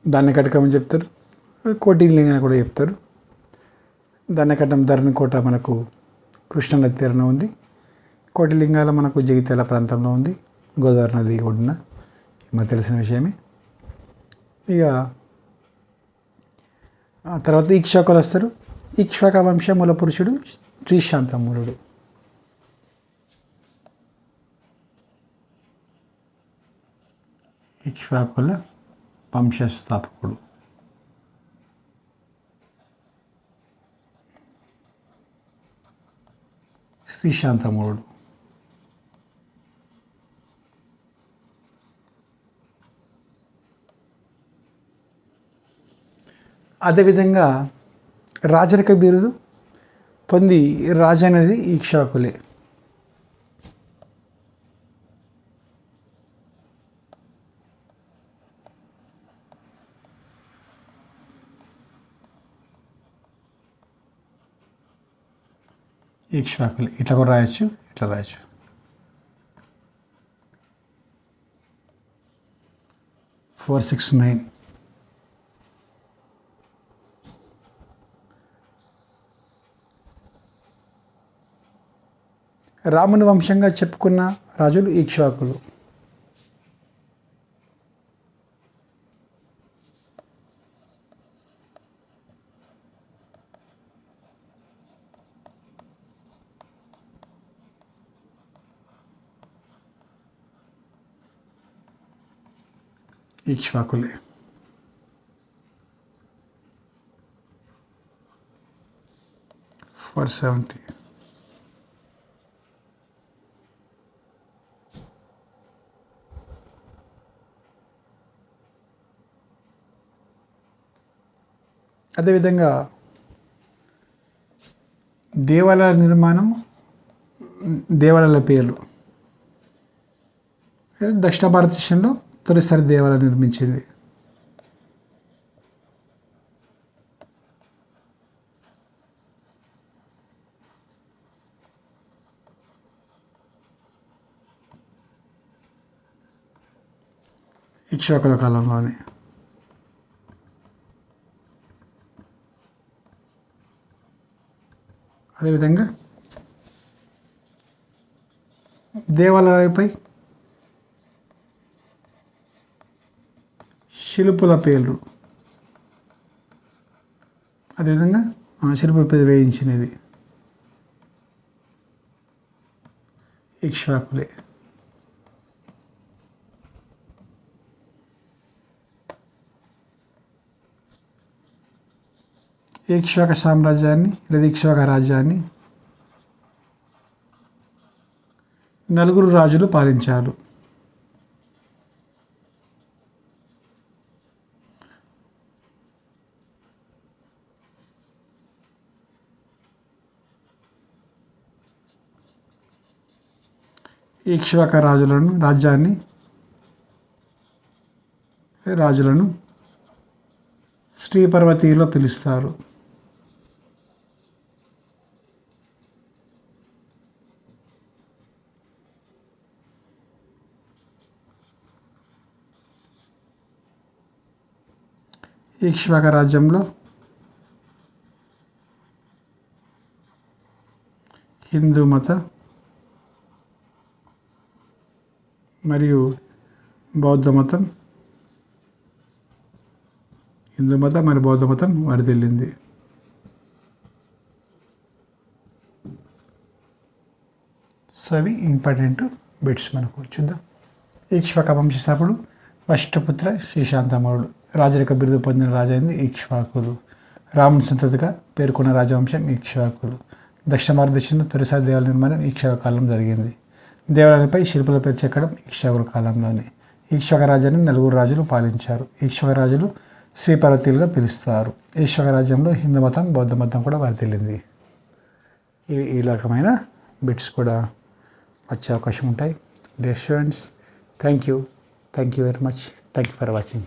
ధాన్యకటకం అని చెప్తారు, కోటిలింగ అని కూడా చెప్తారు. ధాన్యకటం ధరణికోట మనకు కృష్ణానది తీరాన ఉంది. కోటిలింగాల మనకు జగిత్యాల ప్రాంతంలో ఉంది, గోదావరి నది ఒడ్డున. మనకు తెలిసిన విషయమే. ఇక తర్వాత ఇక్ష్వాకులు వస్తారు. ఇక్ష్వాక వంశ మూల పురుషుడు శ్రీశాంతమూలుడు. ఇక్ష్వాకుల వంశస్థాపకుడు. శ్రీశాంతమూలుడు. అదేవిధంగా రాజరిక బిరుదు పొంది రాజు అనేది ఇక్ష్వాకులే. ఇక్ష్వాకులే. ఇట్లా కూడా రాయొచ్చు, ఇట్లా రాయొచ్చు. ఫోర్ 669. రాముని వంశంగా చెప్పుకున్న రాజులు ఇక్ష్వాకులు. ఇక్ష్వాకులే. ఫోర్ 70. అదేవిధంగా దేవాలయాల నిర్మాణం, దేవాలయాల పేర్లు. దక్షిణ భారతదేశంలో తొలిసారి దేవాలయం నిర్మించింది. ఇక్ష్వాకుల కాలంలోనే. అదేవిధంగా దేవాలయాలపై శిల్పుల పేర్లు. అదేవిధంగా శిల్పులపై వేయించినది ఇక్ష్వాకులే. ఇక్ష్వాక సామ్రాజ్యాన్ని లేదా ఇక్ష్వాక రాజ్యాన్ని 4 రాజులు పాలించారు. ఇక్ష్వాక రాజులను శ్రీపర్వతిలో పిలుస్తారు. ఇక్ష్వాక రాజ్యంలో హిందూ మత మరియు బౌద్ధ మతం, హిందూ మతం మరి బౌద్ధ మతం వరిదిల్లింది. సో అవి ఇంపార్టెంట్ బిట్స్ మనకు చూద్దాం. ఇక్ష్వాక వంశస్థాపకుడు వశిష్ఠపుత్ర శ్రీశాంతమౌళుడు. రాజరిక బిరుదు పొందిన రాజైంది ఇక్ష్వాకులు. రాముని సంతతిగా పేర్కొన్న రాజవంశం ఇక్ష్వాకులు. దక్షిణ భారతదేశంలో తొలిసారి దేవాలయ నిర్మాణం ఇక్ష్వాకు కాలంలో జరిగింది. దేవాలయాలపై శిల్పుల పేరు చెక్కడం ఇక్ష్వాకుల కాలంలోనే. ఇక్ష్వాక రాజ్యాన్ని 4 రాజులు పాలించారు. ఇక్ష్వాక రాజులు శ్రీపర్వతీయులుగా పిలుస్తారు. ఇక్ష్వాక రాజ్యంలో హిందూ మతం, బౌద్ధ మతం కూడా వరిదిల్లింది. ఈ రకమైన బిట్స్ కూడా వచ్చే అవకాశం ఉంటాయి. Dear students, thank you very much. Thank you for watching.